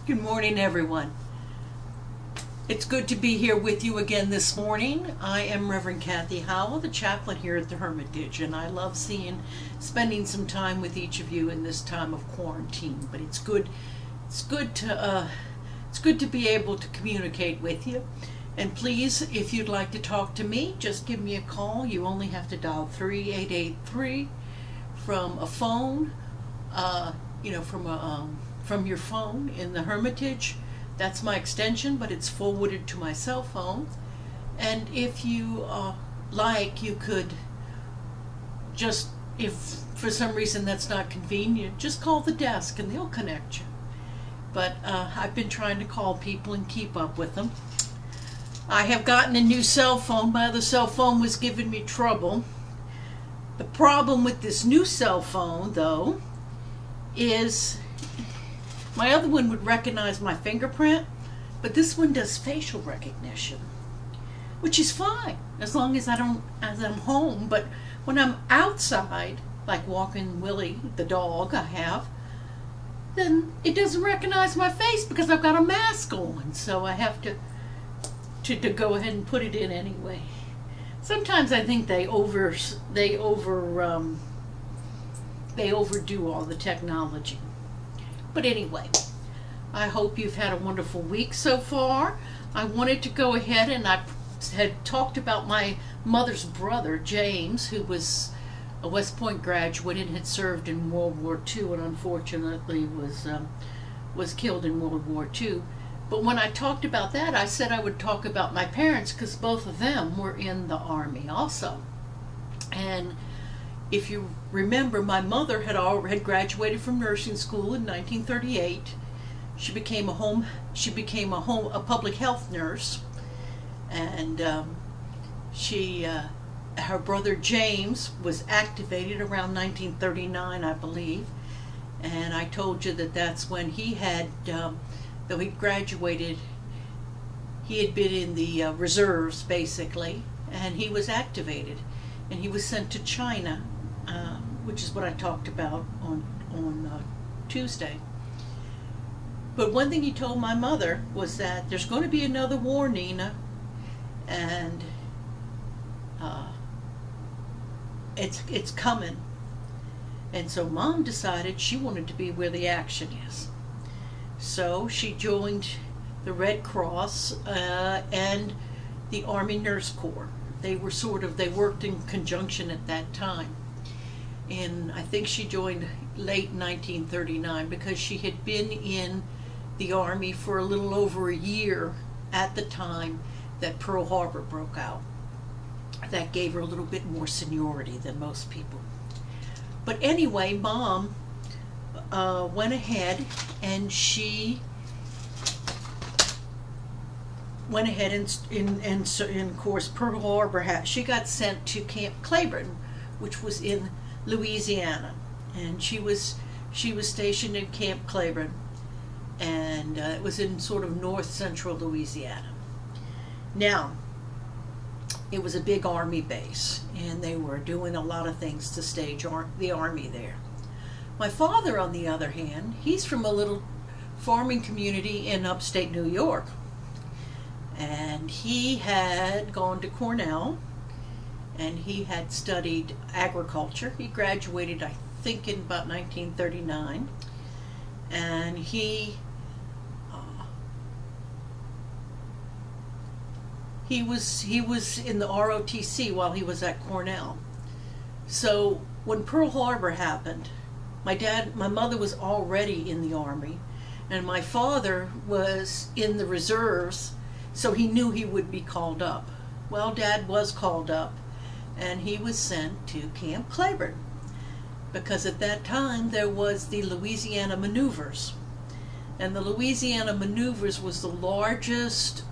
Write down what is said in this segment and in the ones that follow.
Good morning, everyone. It's good to be here with you again this morning. I am Reverend Kathy Howell, the chaplain here at the Hermitage, and I love spending some time with each of you in this time of quarantine. But it's good to be able to communicate with you. And please, if you'd like to talk to me, just give me a call. You only have to dial 3883 from a phone, from your phone in the Hermitage. That's my extension, but it's forwarded to my cell phone. And if you you could just, if for some reason that's not convenient, just call the desk and they'll connect you. But I've been trying to call people and keep up with them. I have gotten a new cell phone. My other cell phone was giving me trouble. The problem with this new cell phone, though, is my other one would recognize my fingerprint, but this one does facial recognition, which is fine as long as I'm home. But when I'm outside, like walking Willie, the dog I have, then it doesn't recognize my face because I've got a mask on. So I have to go ahead and put it in anyway. Sometimes I think they overdo all the technology. But anyway, I hope you've had a wonderful week so far. I wanted to go ahead, and I had talked about my mother's brother, James, who was a West Point graduate and had served in World War II and unfortunately was killed in World War II. But when I talked about that, I said I would talk about my parents because both of them were in the Army also. And if you remember, my mother had graduated from nursing school in 1938. She became a public health nurse, and her brother James was activated around 1939, I believe. And I told you that that's when he had, though he graduated, he had been in the reserves basically, and he was activated, and he was sent to China. Which is what I talked about on Tuesday. But one thing he told my mother was that there's going to be another war, Nina, and it's coming. And so Mom decided she wanted to be where the action is. So she joined the Red Cross and the Army Nurse Corps. They worked in conjunction at that time. And I think she joined late 1939 because she had been in the Army for a little over a year at the time that Pearl Harbor broke out. That gave her a little bit more seniority than most people. But anyway, Mom went ahead and she went ahead and of course Pearl Harbor she got sent to Camp Claiborne, which was in Louisiana, and she was stationed in Camp Claiborne, and it was in sort of north central Louisiana. Now, it was a big Army base, and they were doing a lot of things to stage the Army there. My father, on the other hand, he's from a little farming community in upstate New York, and he had gone to Cornell, and he had studied agriculture. He graduated, I think, in about 1939, and he was in the ROTC while he was at Cornell. So when Pearl Harbor happened, my mother was already in the Army, and my father was in the reserves, so he knew he would be called up. Well, Dad was called up, and he was sent to Camp Claiborne because at that time there was the Louisiana Maneuvers, and the Louisiana Maneuvers was the largest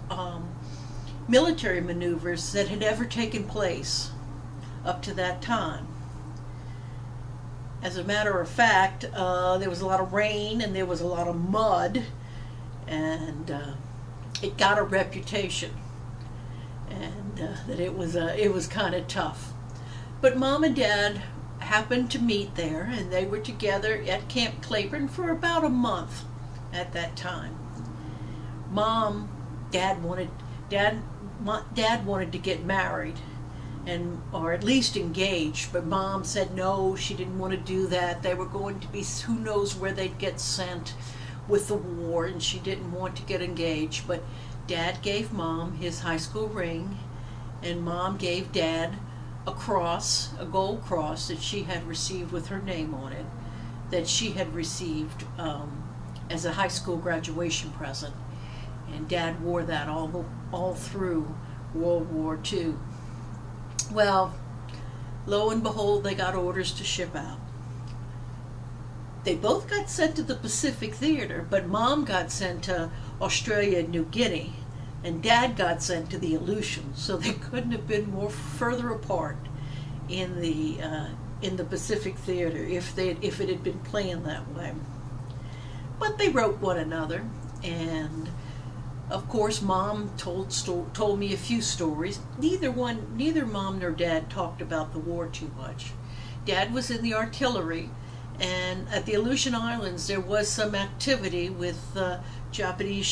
military maneuvers that had ever taken place up to that time. As a matter of fact, there was a lot of rain and there was a lot of mud, and it got a reputation, and that it was kind of tough. But Mom and Dad happened to meet there, and they were together at Camp Claiborne for about a month. at that time. Dad wanted to get married, or at least engaged, but Mom said no, she didn't want to do that. They were going to be, who knows where they'd get sent with the war, and she didn't want to get engaged. But Dad gave Mom his high school ring, and Mom gave Dad a cross, a gold cross that she had received with her name on it, that she had received as a high school graduation present. And Dad wore that all through World War II. Well, lo and behold, they got orders to ship out. They both got sent to the Pacific Theater, but Mom got sent to Australia and New Guinea, and Dad got sent to the Aleutians. So they couldn't have been more further apart in the Pacific Theater if it had been planned that way. But they wrote one another, and of course, Mom told me a few stories. Neither Mom nor Dad talked about the war too much. Dad was in the artillery, and at the Aleutian Islands there was some activity with Japanese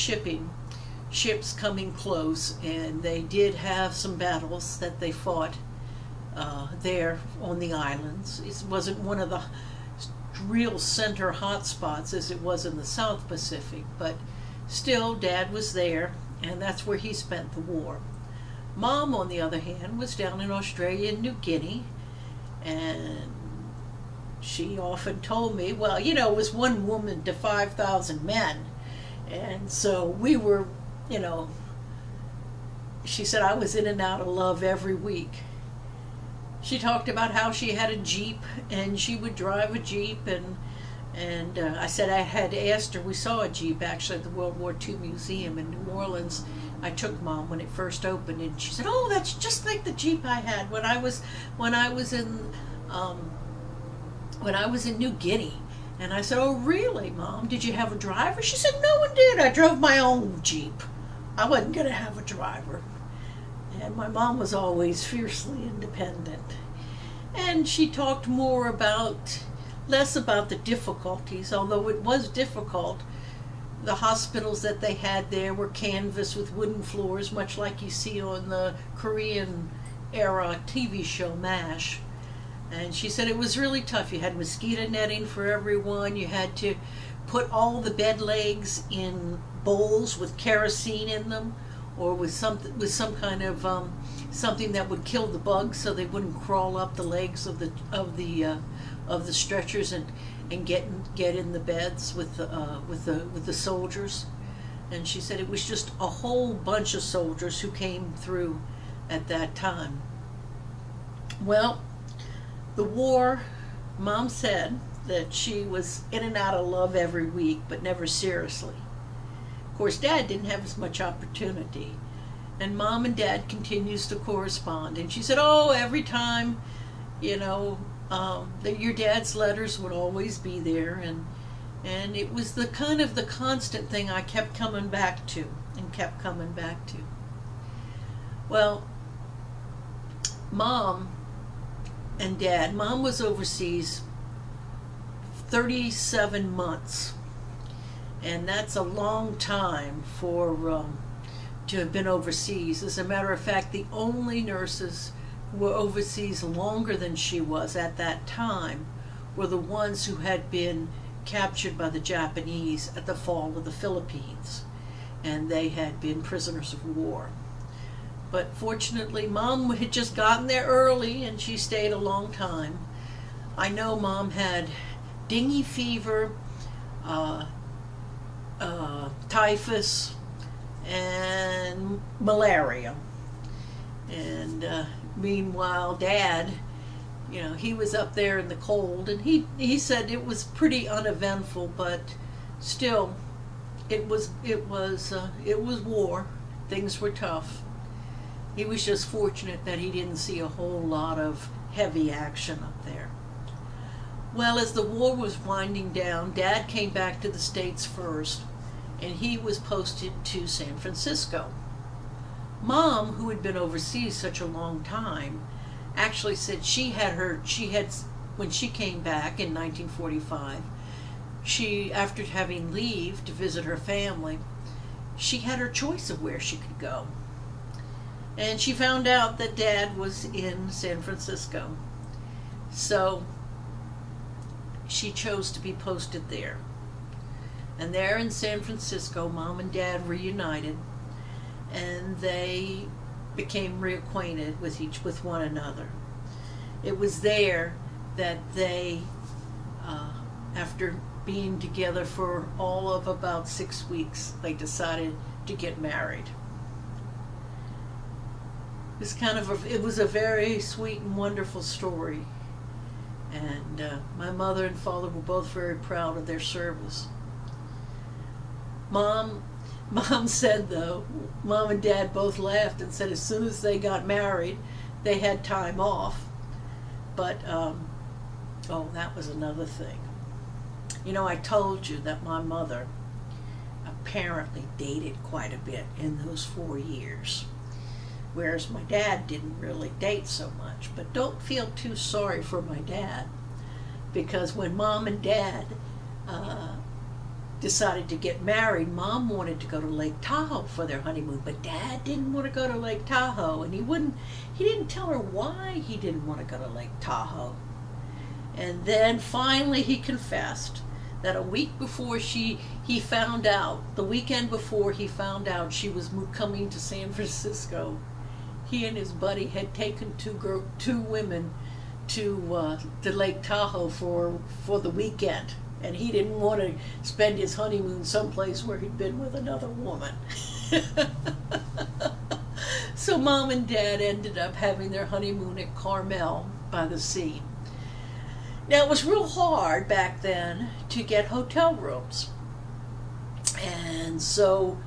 ships coming close, and they did have some battles that they fought there on the islands. It wasn't one of the real center hotspots as it was in the South Pacific, but still, Dad was there, and that's where he spent the war. Mom, on the other hand, was down in Australia and New Guinea, and she often told me, well, you know, it was one woman to 5,000 men, and so we were, you know, she said I was in and out of love every week. She talked about how she had a Jeep, and she would drive a Jeep, and I said I had asked her, we saw a Jeep actually at the World War II Museum in New Orleans. I took Mom when it first opened, and she said, oh, that's just like the Jeep I had when I was in New Guinea. And I said, oh, really, Mom? Did you have a driver? She said, no one did. I drove my own Jeep. I wasn't going to have a driver. And my mom was always fiercely independent. And she talked less about the difficulties, although it was difficult. The hospitals that they had there were canvas with wooden floors, much like you see on the Korean era TV show MASH. And she said it was really tough. You had mosquito netting for everyone. You had to put all the bed legs in bowls with kerosene in them, or with some kind of something that would kill the bugs, so they wouldn't crawl up the legs of the stretchers and get in the beds with the soldiers. And she said it was just a whole bunch of soldiers who came through at that time. Well, the war, Mom said that she was in and out of love every week, but never seriously. Of course, Dad didn't have as much opportunity, and Mom and Dad continues to correspond. And she said, oh, every time, you know, that your dad's letters would always be there, and it was the constant thing I kept coming back to and kept coming back to. Well, Mom and Dad, Mom was overseas 37 months, and that's a long time for to have been overseas. As a matter of fact, the only nurses who were overseas longer than she was at that time were the ones who had been captured by the Japanese at the fall of the Philippines, and they had been prisoners of war. But fortunately, Mom had just gotten there early, and she stayed a long time. I know Mom had dengue fever, typhus, and malaria. And meanwhile, Dad, you know, he was up there in the cold, and he said it was pretty uneventful, but still, it was war. Things were tough. He was just fortunate that he didn't see a whole lot of heavy action up there. Well, as the war was winding down, Dad came back to the States first, and he was posted to San Francisco. Mom, who had been overseas such a long time, actually said when she came back in 1945, she, after having leave to visit her family, she had her choice of where she could go. And she found out that Dad was in San Francisco. So she chose to be posted there. And there in San Francisco, Mom and Dad reunited, and they became reacquainted with one another. It was there that they, after being together for all of about 6 weeks, they decided to get married. It was a very sweet and wonderful story, and my mother and father were both very proud of their service. Mom said, though, Mom and Dad both laughed and said as soon as they got married, they had time off. But, oh, that was another thing. You know, I told you that my mother apparently dated quite a bit in those 4 years, whereas my dad didn't really date so much. But don't feel too sorry for my dad, because when Mom and Dad decided to get married, Mom wanted to go to Lake Tahoe for their honeymoon, but Dad didn't want to go to Lake Tahoe, and he didn't tell her why he didn't want to go to Lake Tahoe. And then finally he confessed that a week before the weekend before he found out she was coming to San Francisco, he and his buddy had taken two women to Lake Tahoe for the weekend. And he didn't want to spend his honeymoon someplace where he'd been with another woman. So Mom and Dad ended up having their honeymoon at Carmel by the sea. Now, it was real hard back then to get hotel rooms. And so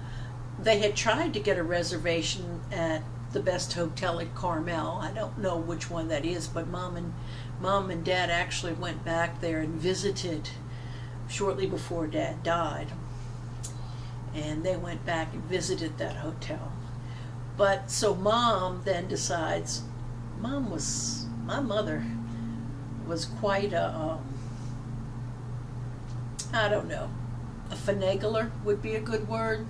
they had tried to get a reservation at the best hotel at Carmel. I don't know which one that is, but Mom and Dad actually went back there and visited shortly before Dad died, and they went back and visited that hotel. But so Mom then decides, my mother was quite a I don't know, a finagler would be a good word,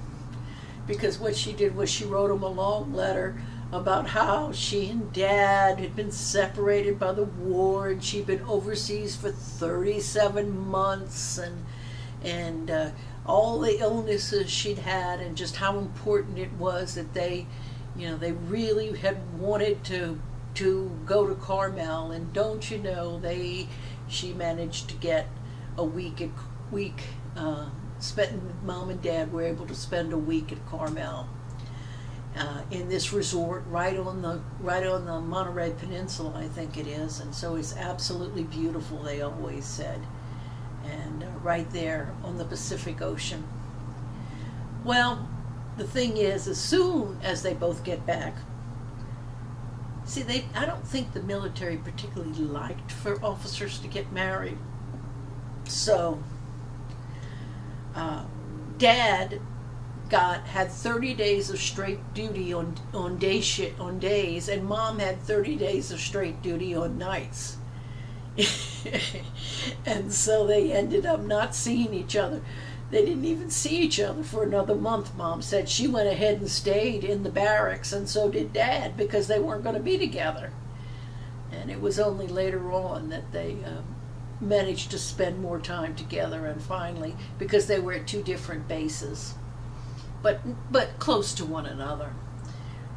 because what she did was she wrote him a long letter about how she and Dad had been separated by the war, and she'd been overseas for 37 months, and all the illnesses she'd had, and just how important it was that they really had wanted to go to Carmel. And don't you know, she managed to get a week. Mom and Dad were able to spend a week at Carmel. In this resort right on the Monterey Peninsula, I think it is, and so it's absolutely beautiful, they always said, and right there on the Pacific Ocean. Well, the thing is, as soon as they both get back, I don't think the military particularly liked for officers to get married, so Dad had 30 days of straight duty on days, and Mom had 30 days of straight duty on nights. And so they ended up not seeing each other. They didn't even see each other for another month, Mom said. She went ahead and stayed in the barracks, and so did Dad, because they weren't going to be together. And it was only later on that they managed to spend more time together, and finally, because they were at two different bases, but close to one another,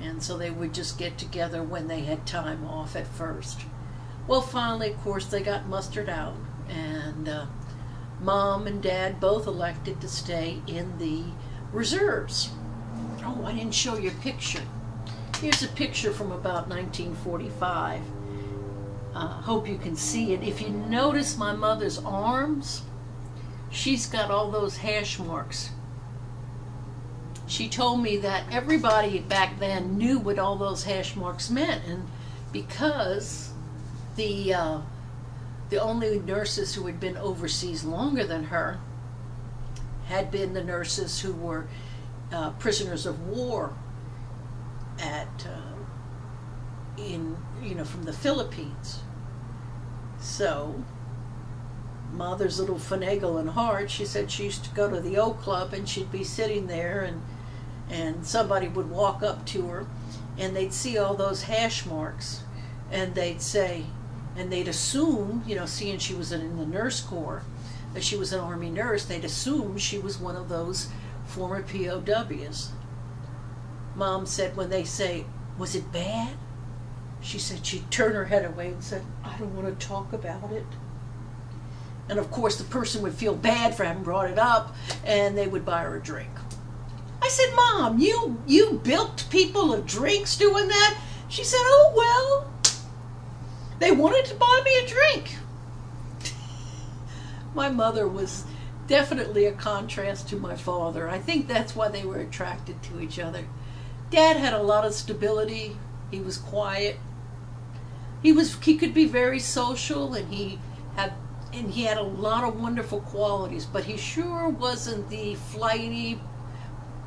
and so they would just get together when they had time off at first. Well, finally, of course, they got mustered out, and Mom and Dad both elected to stay in the reserves. Oh, I didn't show you a picture. Here's a picture from about 1945. Hope you can see it. If you notice my mother's arms, she's got all those hash marks. She told me that everybody back then knew what all those hash marks meant, and because the only nurses who had been overseas longer than her had been the nurses who were prisoners of war from the Philippines. So Mother's little finagling heart, she said she used to go to the Oak Club and she'd be sitting there and somebody would walk up to her and they'd see all those hash marks and they'd say, and they'd assume, you know, seeing she was in the nurse corps, that she was an Army nurse, they'd assume she was one of those former POWs. Mom said when they say, "Was it bad?" She said she'd turn her head away and said, "I don't want to talk about it." And of course the person would feel bad for having brought it up and they would buy her a drink. I said, "Mom, you bilked people of drinks doing that?" She said, "Oh, well, they wanted to buy me a drink." My mother was definitely a contrast to my father. I think that's why they were attracted to each other. Dad had a lot of stability. He was quiet. He could be very social, and he had a lot of wonderful qualities, but he sure wasn't the flighty,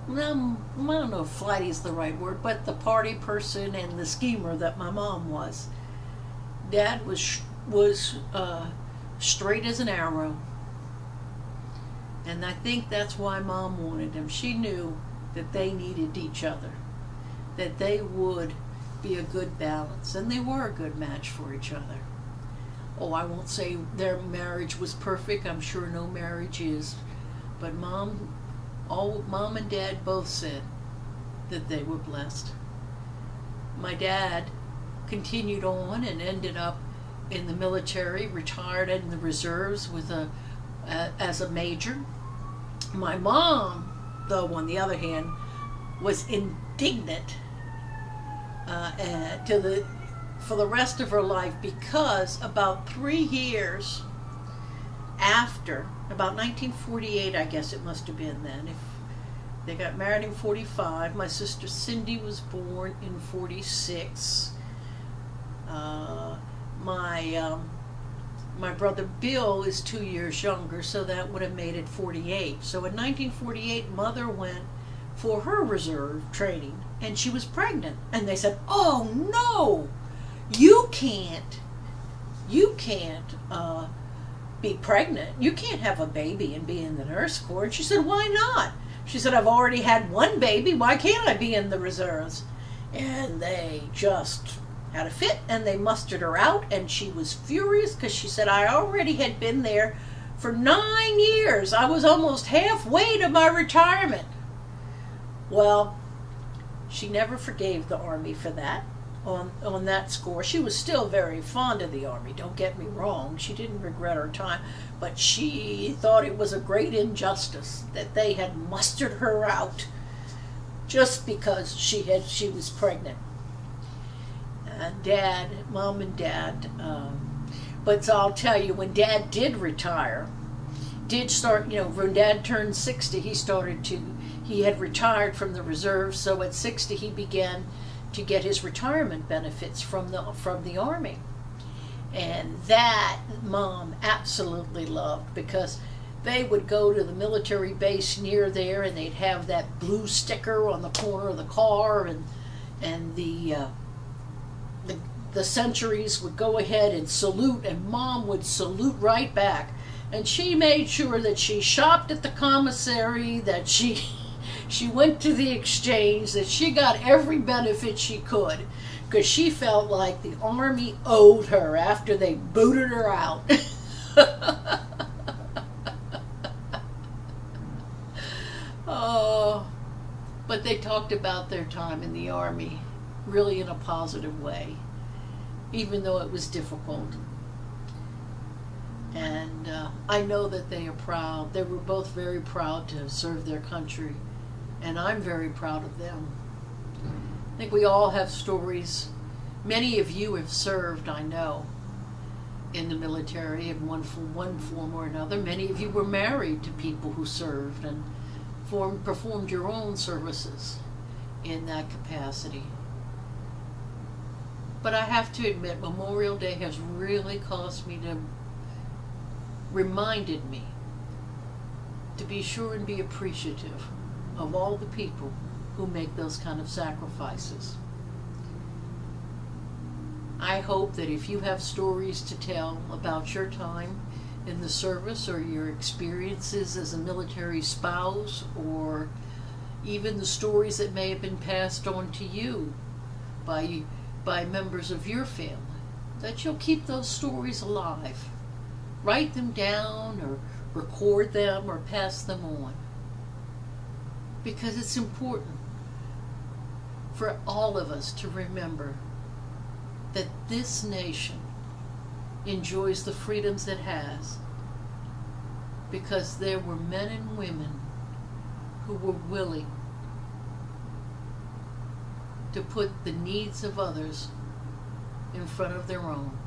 I don't know if flighty is the right word, but the party person and the schemer that my mom was. Dad was straight as an arrow. And I think that's why Mom wanted him. She knew that they needed each other, that they would be a good balance, and they were a good match for each other. Oh, I won't say their marriage was perfect. I'm sure no marriage is. But Mom and Dad both said that they were blessed. My dad continued on and ended up in the military, retired in the reserves as a major. My mom, though, on the other hand, was indignant for the rest of her life, because about 3 years after, about 1948, I guess it must have been then, if they got married in 45, my sister Cindy was born in 46. My brother Bill is 2 years younger, so that would have made it 48. So in 1948, Mother went for her reserve training, and she was pregnant. And they said, "Oh no, you can't be pregnant. You can't have a baby and be in the nurse corps." And she said, "Why not?" She said, "I've already had one baby. Why can't I be in the reserves?" And they just had a fit, and they mustered her out, and she was furious because she said, "I already had been there for 9 years. I was almost halfway to my retirement." Well, she never forgave the Army for that. On that score, she was still very fond of the Army, don't get me wrong. She didn't regret her time, but she thought it was a great injustice that they had mustered her out just because she was pregnant. Mom and Dad, but so I'll tell you, when Dad did retire, when Dad turned 60, he had retired from the reserve, so at 60 he began to get his retirement benefits from the Army. And that Mom absolutely loved, because they would go to the military base near there, and they'd have that blue sticker on the corner of the car, and the sentries would go ahead and salute, and Mom would salute right back. And she made sure that she shopped at the commissary, that she went to the exchange, that she got every benefit she could, because she felt like the Army owed her after they booted her out. Oh, but they talked about their time in the Army really in a positive way, even though it was difficult. And I know that they are proud. They were both very proud to serve their country, and I'm very proud of them. I think we all have stories. Many of you have served, I know, in the military in one form or another. Many of you were married to people who served and performed your own services in that capacity. But I have to admit, Memorial Day has really reminded me to be sure and be appreciative of all the people who make those kind of sacrifices. I hope that if you have stories to tell about your time in the service, or your experiences as a military spouse, or even the stories that may have been passed on to you by members of your family, that you'll keep those stories alive. Write them down or record them or pass them on. Because it's important for all of us to remember that this nation enjoys the freedoms it has because there were men and women who were willing to put the needs of others in front of their own.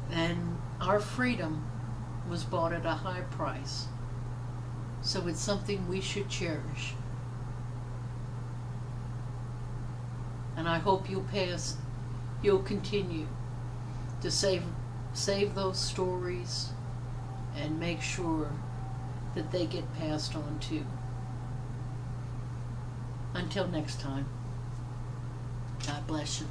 And our freedom was bought at a high price. So it's something we should cherish. And I hope you'll continue to save those stories and make sure that they get passed on too. Until next time, God bless you.